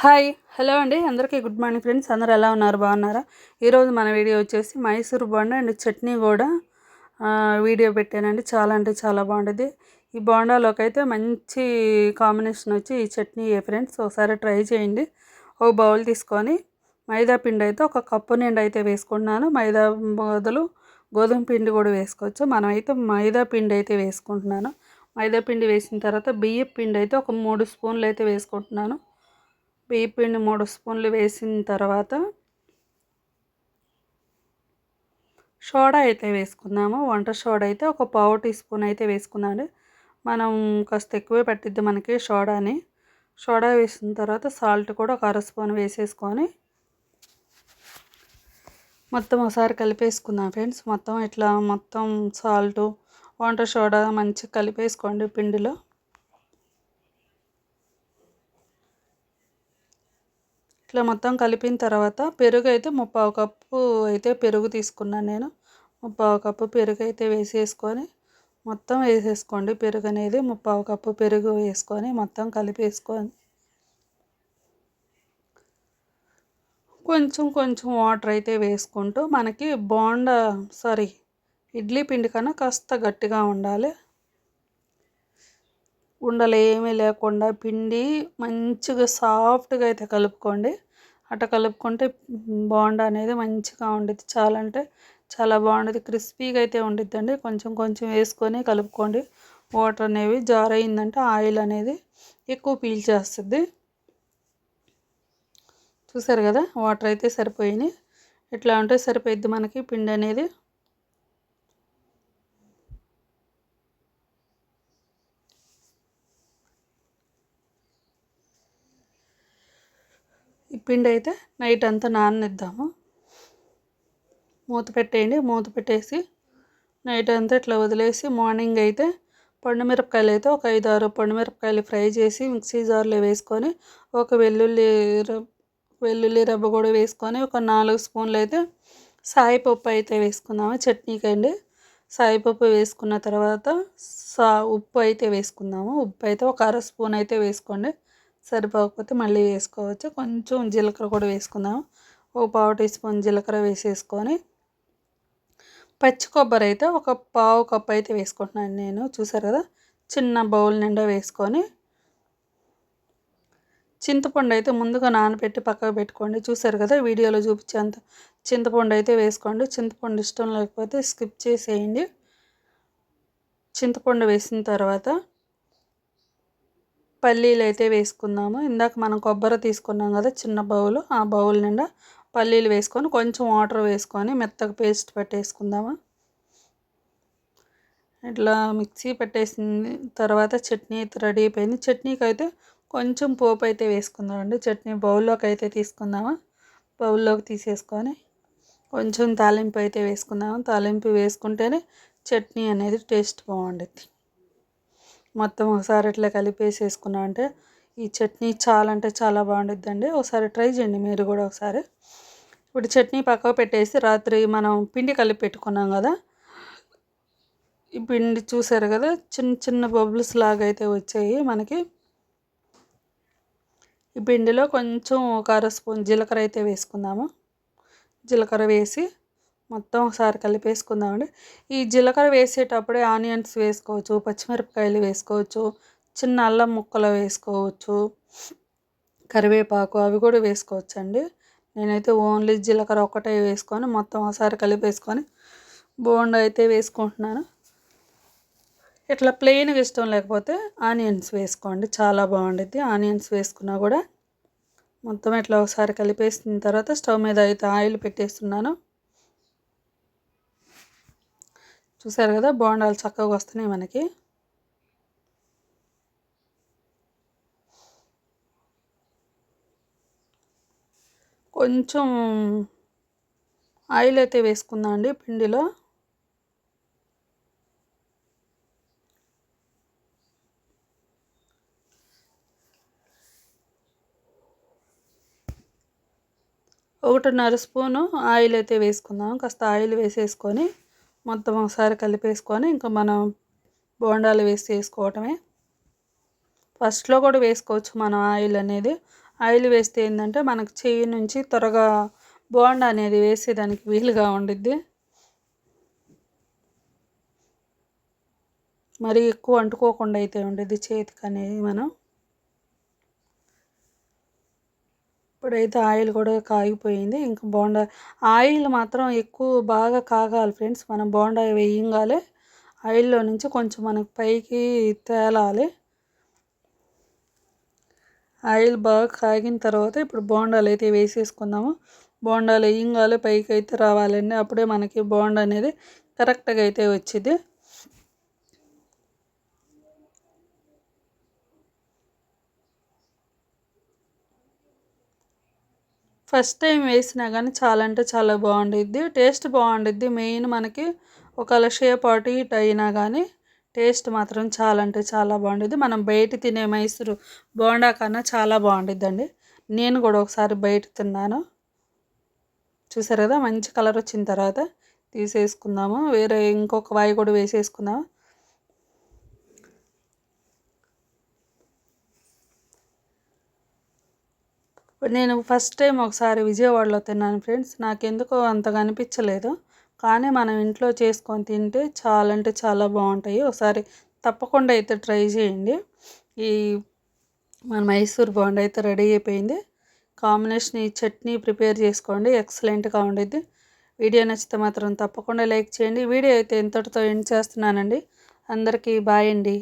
Hi hello అండి అందరికీ good morning friends. అందరూ ఎలా ఉన్నారు, బాగున్నారా? ఈరోజు మన వీడియో వచ్చేసి మైసూర్ బోండా అండ్ చట్నీ కూడా వీడియో పెట్టానండి. చాలా అంటే చాలా బాగుంటుంది. ఈ బోండాలోకి అయితే మంచి కాంబినేషన్ వచ్చి ఈ చట్నీ ఫ్రెండ్స్, ఒకసారి ట్రై చేయండి. ఒక బౌల్ తీసుకొని మైదా పిండి అయితే ఒక కప్పు నిండా అయితే వేసుకుంటున్నాను. మైదా బదులు గోధుమ పిండి కూడా వేసుకోవచ్చు. మనమైతే మైదా పిండి అయితే వేసుకుంటున్నాను. మైదా పిండి వేసిన తర్వాత బియ్యం పిండి అయితే ఒక 3 స్పూన్లు అయితే వేసుకుంటున్నాను. బియ్యం పిండి 3 స్పూన్లు వేసిన తర్వాత సోడా అయితే వేసుకుందాము. వంట సోడా అయితే ఒక పావు టీ స్పూన్ అయితే వేసుకుందామండి. మనం కాస్త ఎక్కువే పట్టిద్ది మనకి సోడాని. సోడా వేసిన తర్వాత సాల్ట్ కూడా ఒక 1/2 స్పూన్ వేసేసుకొని మొత్తం ఒకసారి కలిపేసుకుందాం ఫ్రెండ్స్. మొత్తం సాల్ట్ వంట సోడా మంచిగా కలిపేసుకోండి పిండిలో. ఇట్లా మొత్తం కలిపిన తర్వాత పెరుగు అయితే 3/4 కప్పు అయితే పెరుగు తీసుకున్నాను నేను. 3/4 కప్పు పెరుగు అయితే వేసేసుకొని మొత్తం వేసేసుకోండి. పెరుగు అనేది 3/4 కప్పు పెరుగు వేసుకొని మొత్తం కలిపేసుకొని కొంచెం కొంచెం వాటర్ అయితే వేసుకుంటూ మనకి ఇడ్లీ పిండి కన్నా కాస్త గట్టిగా ఉండాలి. ఉండలు ఏమీ లేకుండా పిండి మంచిగా సాఫ్ట్గా అయితే కలుపుకోండి. అట్లా కలుపుకుంటే బోండా అనేది మంచిగా ఉండిద్ది. చాలా అంటే చాలా బాగుంటుంది. క్రిస్పీగా అయితే ఉండిద్దండి. కొంచెం కొంచెం వేసుకొని కలుపుకోండి. వాటర్ అనేవి జార్ అయిందంటే ఆయిల్ అనేది ఎక్కువ పీల్చేస్తుంది. చూసారు కదా, వాటర్ అయితే సరిపోయినాయి. ఇట్లా ఉంటే సరిపోయిద్ది మనకి పిండి అనేది. ఈ పిండి అయితే నైట్ అంతా నాననిద్దాము. మూత పెట్టేయండి. మూత పెట్టేసి నైట్ అంతా ఇట్లా వదిలేసి మార్నింగ్ అయితే పండుమిరపకాయలు అయితే ఒక 5-6 పండుమిరపకాయలు ఫ్రై చేసి మిక్సీ జార్లో వేసుకొని ఒక వెల్లుల్లి రవ్వ కూడా వేసుకొని ఒక 4 స్పూన్లు అయితే సాయిపప్పు అయితే వేసుకుందాము చట్నీకి అండి. సాయిపప్పు వేసుకున్న తర్వాత ఉప్పు అయితే వేసుకుందాము. ఉప్పు అయితే ఒక 1/2 స్పూన్ అయితే వేసుకోండి. సరిపోకపోతే మళ్ళీ వేసుకోవచ్చు. కొంచెం జీలకర్ర కూడా వేసుకుందాము. ఒక పావు టీ స్పూన్ జీలకర్ర వేసేసుకొని పచ్చి కొబ్బరి అయితే ఒక పావు కప్పు అయితే వేసుకుంటున్నాను నేను. చూసారు కదా, చిన్న బౌల్ నిండా వేసుకొని చింతపండు అయితే ముందుగా నానబెట్టి పక్కకు పెట్టుకోండి. చూసారు కదా, వీడియోలో చూపించేంత చింతపండు అయితే వేసుకోండి. చింతపండు ఇష్టం లేకపోతే స్కిప్ చేసేయండి. చింతపండు వేసిన తర్వాత పల్లీలు అయితే వేసుకుందాము. ఇందాక మనం కొబ్బరి తీసుకున్నాం కదా చిన్న బౌలు, ఆ బౌల్ నిండా పల్లీలు వేసుకొని కొంచెం వాటర్ వేసుకొని మెత్తగా పేస్ట్ పెట్టేసుకుందాము. ఇట్లా మిక్సీ పెట్టేసిన తర్వాత చట్నీ అయితే రెడీ అయిపోయింది. చట్నీకి అయితే కొంచెం పోపు అయితే వేసుకుందామండి. చట్నీ బౌల్లోకి అయితే తీసుకుందాము. బౌల్లోకి తీసేసుకొని కొంచెం తాలింపు అయితే వేసుకుందాము. తాలింపు వేసుకుంటేనే చట్నీ అనేది టేస్ట్ బాగుంటుంది. మొత్తం ఒకసారి ఇట్లా కలిపేసేసుకున్నాం అంటే ఈ చట్నీ చాలా అంటే చాలా బాగుంటుందండి. ఒకసారి ట్రై చేయండి మీరు కూడా ఒకసారి. ఇప్పుడు చట్నీ పక్కకు పెట్టేసి రాత్రి మనం పిండి కలిపి పెట్టుకున్నాం కదా, ఈ పిండి చూసారు కదా, చిన్న చిన్న బబుల్స్ లాగా అయితే వచ్చాయి మనకి. ఈ పిండిలో కొంచెం ఒక 1/2 స్పూన్ జీలకర్ర అయితే వేసుకుందాము. జీలకర్ర వేసి మొత్తం ఒకసారి కలిపేసుకుందామండి. ఈ జీలకర్ర వేసేటప్పుడే ఆనియన్స్ వేసుకోవచ్చు, పచ్చిమిరపకాయలు వేసుకోవచ్చు, చిన్న అల్లం ముక్కలు వేసుకోవచ్చు, కరివేపాకు అవి కూడా వేసుకోవచ్చు అండి. నేనైతే ఓన్లీ జీలకర్ర ఒకటే వేసుకొని మొత్తం ఒకసారి కలిపేసుకొని బోండా అయితే వేసుకుంటున్నాను. ఇట్లా ప్లెయిన్గా ఇష్టం లేకపోతే ఆనియన్స్ వేసుకోండి, చాలా బాగుంటుంది. ఆనియన్స్ వేసుకున్నా కూడా మొత్తం ఇట్లా ఒకసారి కలిపేసిన తర్వాత స్టవ్ మీద అయితే ఆయిల్ పెట్టేస్తున్నాను. చూసారు కదా, బోండాలు చక్కగా వస్తున్నాయి మనకి. కొంచెం ఆయిల్ అయితే వేసుకుందాం అండి పిండిలో. ఒకటిన్నర స్పూను ఆయిల్ అయితే వేసుకుందాం. కాస్త ఆయిల్ వేసేసుకొని మొత్తం ఒకసారి కలిపేసుకొని ఇంకా మనం బోండాలు వేసుకోవటమే. ఫస్ట్లో కూడా వేసుకోవచ్చు మనం ఆయిల్ అనేది. ఆయిల్ వేస్తే ఏంటంటే మనకు చెయ్యి నుంచి త్వరగా బోండా అనేది వేసేదానికి వీలుగా ఉండిద్ది. మరి ఎక్కువ అంటుకోకుండా అయితే ఉండిద్ది చేతికి అనేది మనం. ఇప్పుడైతే ఆయిల్ కూడా కాగిపోయింది. ఇంకా బోండా ఆయిల్ మాత్రం ఎక్కువ బాగా కాగాలి ఫ్రెండ్స్. మనం బోండా వేయంగానే ఆయిల్లో నుంచి కొంచెం మనకు పైకి తేలాలి. ఆయిల్ బాగా కాగిన తర్వాత ఇప్పుడు బోండాలు అయితే వేసేసుకుందాము. బోండాలు వేయంగానే పైకి అయితే రావాలండి. అప్పుడే మనకి బోండా అనేది కరెక్ట్గా అయితే వచ్చింది. ఫస్ట్ టైం వేసినా కానీ చాలా అంటే చాలా బాగుండిద్ది. టేస్ట్ బాగుండిద్ది. మెయిన్ మనకి ఒకవేళ షేప్ అటు ఇటు అయినా కానీ టేస్ట్ మాత్రం చాలా అంటే చాలా బాగుండిద్ది. మనం బయట తినే మైసూరు బోండా కన్నా చాలా బాగుండిద్దండి. నేను కూడా ఒకసారి బయట తిన్నాను. చూసారు కదా, మంచి కలర్ వచ్చిన తర్వాత తీసేసుకుందాము. వేరే ఇంకొక వాయి కూడా వేసేసుకుందాము. నేను ఫస్ట్ టైం ఒకసారి విజయవాడలో తిన్నాను ఫ్రెండ్స్. నాకెందుకో అంతగా అనిపించలేదు. కానీ మనం ఇంట్లో చేసుకొని తింటే చాలా అంటే చాలా బాగుంటాయి. ఒకసారి తప్పకుండా అయితే ట్రై చేయండి. ఈ మన మైసూర్ బోండా అయితే రెడీ అయిపోయింది. కాంబినేషన్ ఈ చట్నీ ప్రిపేర్ చేసుకోండి, ఎక్సలెంట్గా ఉండిద్ది. వీడియో నచ్చితే మాత్రం తప్పకుండా లైక్ చేయండి. వీడియో అయితే ఇంతటితో ఎండ్ చేస్తున్నానండి. అందరికీ బాయ్ అండి.